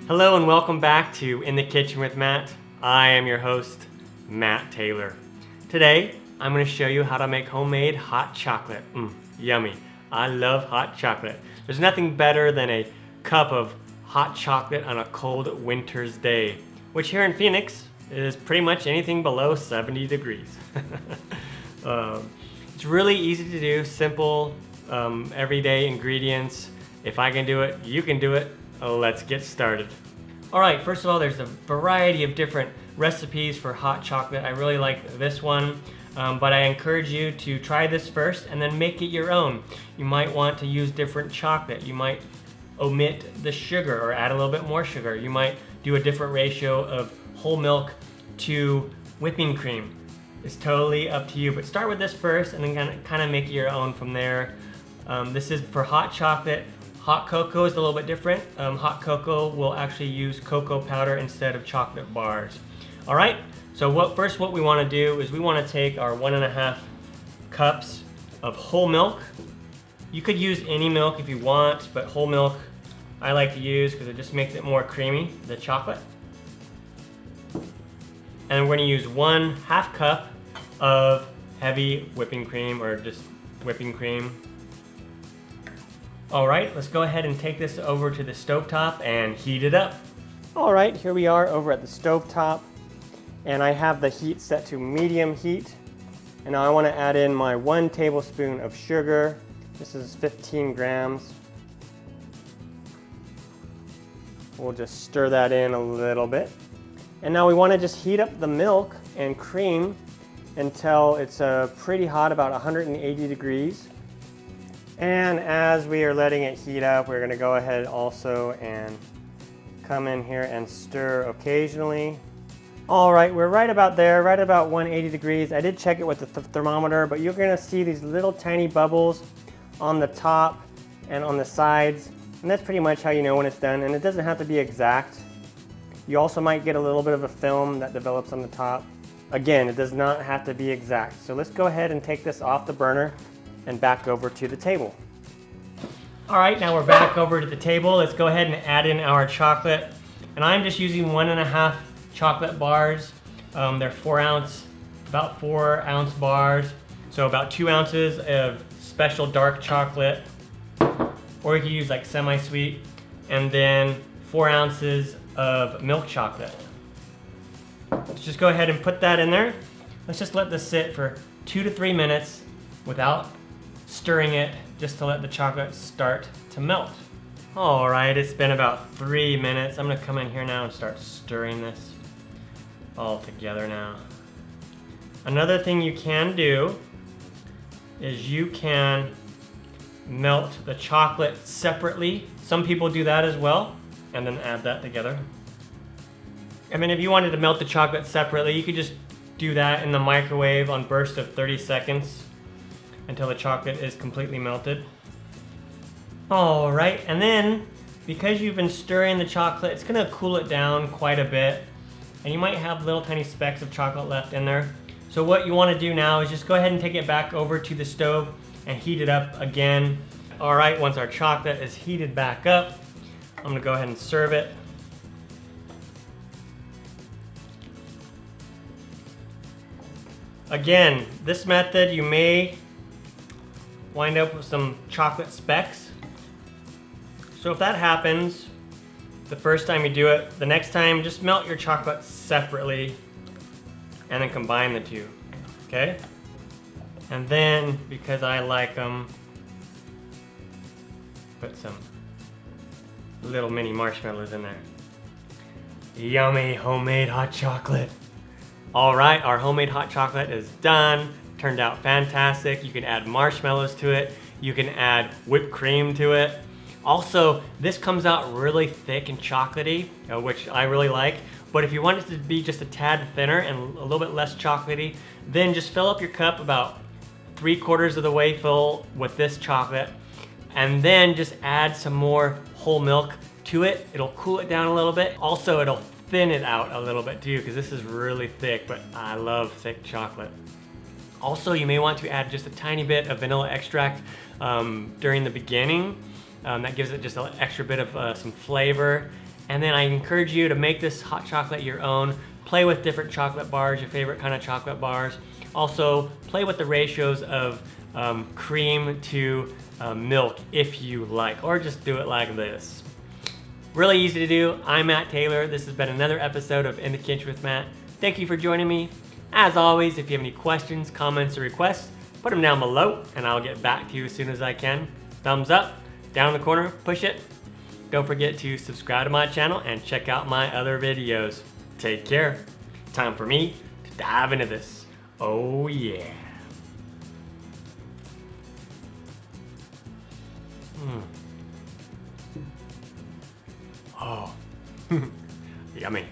Hello and welcome back to In the Kitchen with Matt. I am your host, Matt Taylor. Today, I'm going to show you how to make homemade hot chocolate. Yummy. I love hot chocolate. There's nothing better than a cup of hot chocolate on a cold winter's day, which here in Phoenix is pretty much anything below 70 degrees. It's really easy to do, simple, everyday ingredients. If I can do it, you can do it. Let's get started. Alright, first of all, there's a variety of different recipes for hot chocolate. I really like this one, but I encourage you to try this first and then make it your own. You might want to use different chocolate. You might omit the sugar or add a little bit more sugar. You might do a different ratio of whole milk to whipping cream. It's totally up to you, but start with this first and then kind of make it your own from there. This is for hot chocolate. Hot cocoa is a little bit different. Hot cocoa will actually use cocoa powder instead of chocolate bars. All right, so what we want to do is we want to take our 1.5 cups of whole milk. You could use any milk if you want, but whole milk I like to use because it just makes it more creamy, the chocolate. And we're going to use 1/2 cup of heavy whipping cream or just whipping cream. All right, let's go ahead and take this over to the stovetop and heat it up. All right, here we are over at the stovetop, and I have the heat set to medium heat. And now I want to add in my 1 tablespoon of sugar. This is 15 grams. We'll just stir that in a little bit. And now we want to just heat up the milk and cream until it's pretty hot, about 180 degrees. And as we are letting it heat up, we're going to go ahead also and come in here and stir occasionally. All right, we're right about there, right about 180 degrees. I did check it with the thermometer, but you're going to see these little tiny bubbles on the top and on the sides. And that's pretty much how you know when it's done. And it doesn't have to be exact. You also might get a little bit of a film that develops on the top. Again, it does not have to be exact. So let's go ahead and take this off the burner and back over to the table. All right, now we're back over to the table. Let's go ahead and add in our chocolate. And I'm just using 1.5 chocolate bars. They're about 4 ounce bars. So about 2 ounces of special dark chocolate, or you could use like semi-sweet, and then 4 ounces of milk chocolate. Let's just go ahead and put that in there. Let's just let this sit for 2 to 3 minutes without stirring it, just to let the chocolate start to melt. All right, it's been about 3 minutes. I'm gonna come in here now and start stirring this all together now. Another thing you can do is you can melt the chocolate separately. Some people do that as well, and then add that together. I mean, if you wanted to melt the chocolate separately, you could just do that in the microwave on bursts of 30 seconds until the chocolate is completely melted. All right, and then because you've been stirring the chocolate, it's gonna cool it down quite a bit, and you might have little tiny specks of chocolate left in there. So what you wanna do now is just go ahead and take it back over to the stove and heat it up again. All right, once our chocolate is heated back up, I'm gonna go ahead and serve it. Again, this method you may wind up with some chocolate specks. So if that happens the first time you do it, the next time just melt your chocolate separately and then combine the two, okay? And then, because I like them, put some little mini marshmallows in there. Yummy homemade hot chocolate. All right, our homemade hot chocolate is done. Turned out fantastic. You can add marshmallows to it. You can add whipped cream to it. Also, this comes out really thick and chocolatey, which I really like. But if you want it to be just a tad thinner and a little bit less chocolatey, then just fill up your cup about 3/4 of the way full with this chocolate, and then just add some more whole milk to it. It'll cool it down a little bit. Also, it'll thin it out a little bit too, because this is really thick, but I love thick chocolate. Also, you may want to add just a tiny bit of vanilla extract during the beginning. That gives it just an extra bit of some flavor. And then I encourage you to make this hot chocolate your own. Play with different chocolate bars, your favorite kind of chocolate bars. Also, play with the ratios of cream to milk if you like, or just do it like this. Really easy to do. I'm Matt Taylor. This has been another episode of In the Kitchen with Matt. Thank you for joining me. As always, if you have any questions, comments, or requests, put them down below and I'll get back to you as soon as I can. Thumbs up, down in the corner, push it. Don't forget to subscribe to my channel and check out my other videos. Take care. Time for me to dive into this. Oh yeah. Oh, yummy.